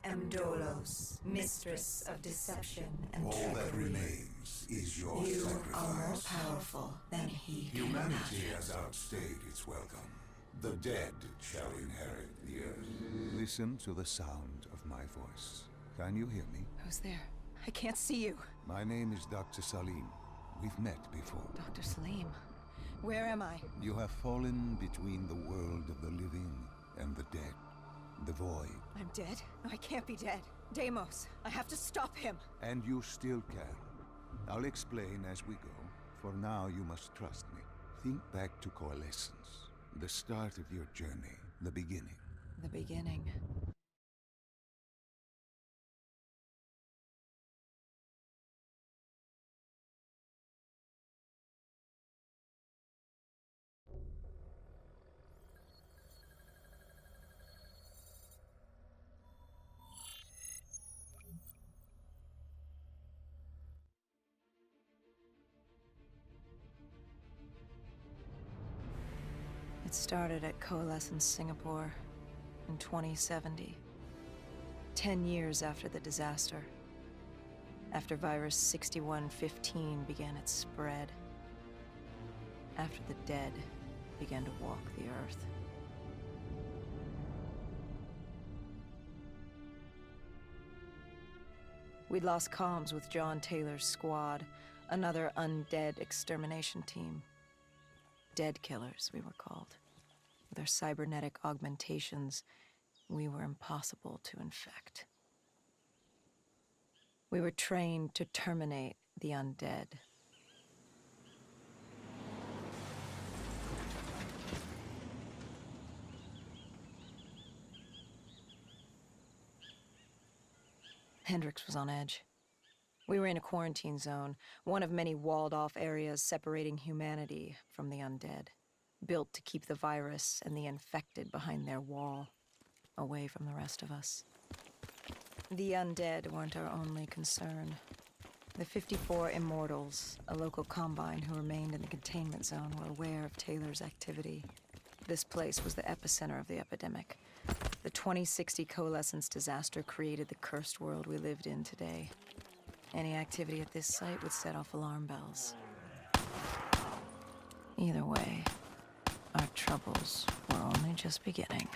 am Dolos, mistress of deception and All trickery. that remains is your You sacrifice. are more powerful than he can Humanity imagine. has outstayed its welcome. The dead shall inherit the earth. Listen to the sound of my voice. Can you hear me? Who's there? I can't see you. My name is Dr. Salim. We've met before. Dr. Salim. Where am I? You have fallen between the world of the living and the dead. The void. I'm dead? No, I can't be dead. Deimos, I have to stop him. And you still can. I'll explain as we go. For now, you must trust me. Think back to Coalescence. The start of your journey. The beginning. The beginning. It started at Coalescence Singapore in 2070. 10 years after the disaster. After Virus 6115 began its spread. After the dead began to walk the earth. We'd lost comms with John Taylor's squad, another undead extermination team. Dead killers, we were called. With our cybernetic augmentations, we were impossible to infect. We were trained to terminate the undead. Hendricks was on edge. We were in a quarantine zone, one of many walled-off areas separating humanity from the undead, built to keep the virus and the infected behind their wall, away from the rest of us. The undead weren't our only concern. The 54 Immortals, a local combine who remained in the containment zone, were aware of Taylor's activity. This place was the epicenter of the epidemic. The 2060 Coalescence disaster created the cursed world we lived in today. Any activity at this site would set off alarm bells. Either way, our troubles were only just beginning.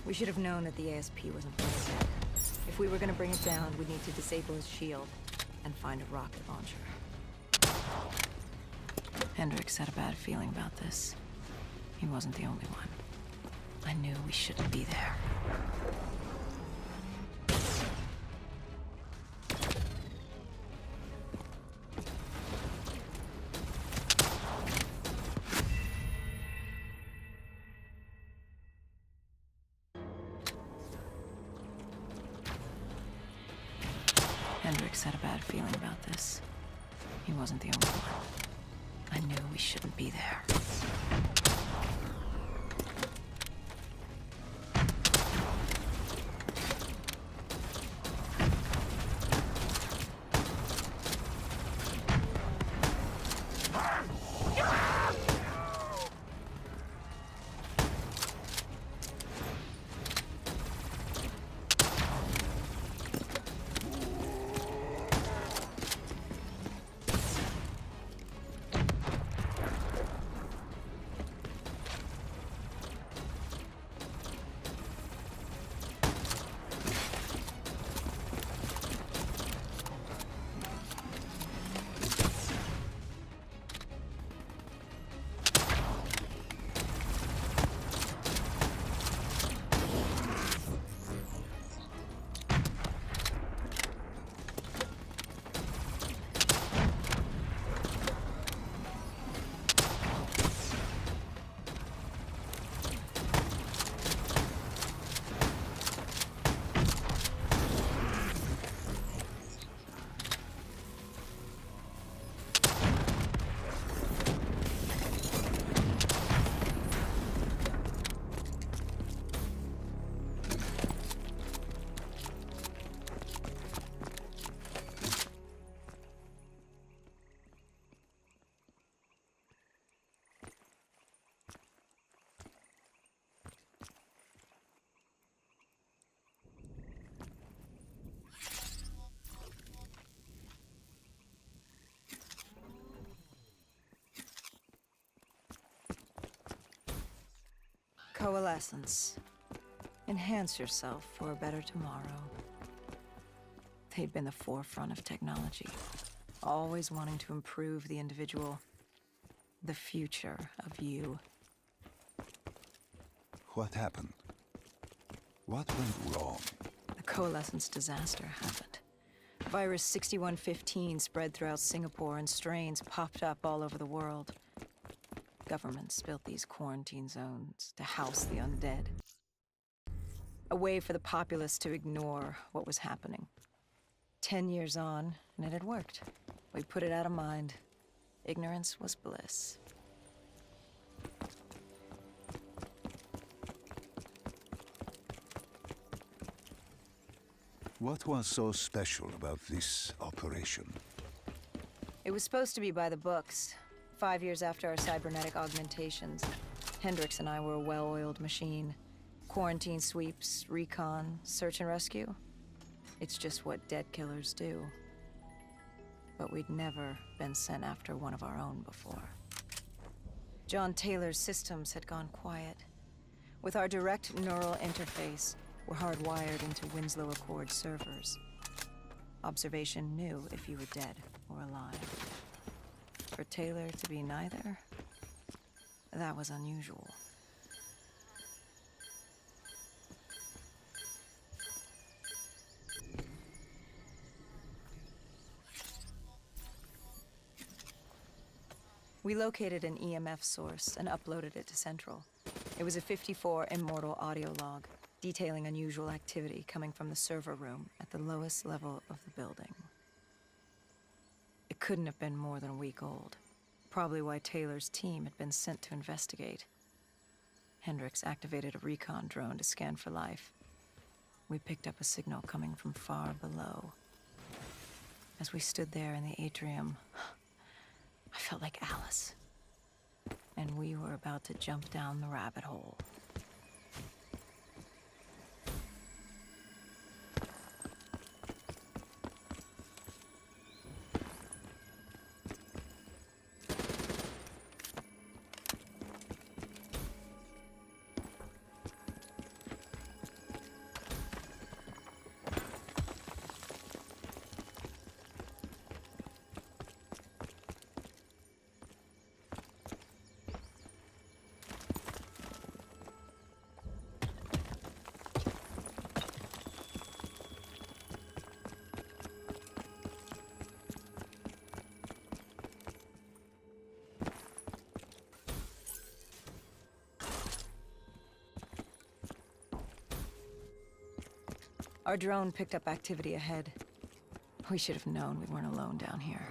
We should have known that the ASP wasn't built yet. If we were gonna bring it down, we'd need to disable his shield and find a rocket launcher. Hendricks had a bad feeling about this. He wasn't the only one. I knew we shouldn't be there. Hendricks had a bad feeling about this. He wasn't the only one. I knew we shouldn't be there. Coalescence. Enhance yourself for a better tomorrow. They'd been the forefront of technology, always wanting to improve the individual, the future of you. What happened? What went wrong? The Coalescence disaster happened. Virus 6115 spread throughout Singapore and strains popped up all over the world. Governments built these quarantine zones to house the undead. A way for the populace to ignore what was happening. 10 years on, and it had worked. We put it out of mind. Ignorance was bliss. What was so special about this operation? It was supposed to be by the books. 5 years after our cybernetic augmentations, Hendricks and I were a well-oiled machine. Quarantine sweeps, recon, search and rescue. It's just what dead killers do. But we'd never been sent after one of our own before. John Taylor's systems had gone quiet. With our direct neural interface, we're hardwired into Winslow Accord servers. Observation knew if you were dead or alive. For Taylor to be neither, that was unusual. We located an EMF source and uploaded it to Central. It was a 54 immortal audio log, detailing unusual activity coming from the server room at the lowest level of the building. It couldn't have been more than a week old. Probably why Taylor's team had been sent to investigate. Hendricks activated a recon drone to scan for life. We picked up a signal coming from far below. As we stood there in the atrium, I felt like Alice. And we were about to jump down the rabbit hole. Our drone picked up activity ahead. We should have known we weren't alone down here.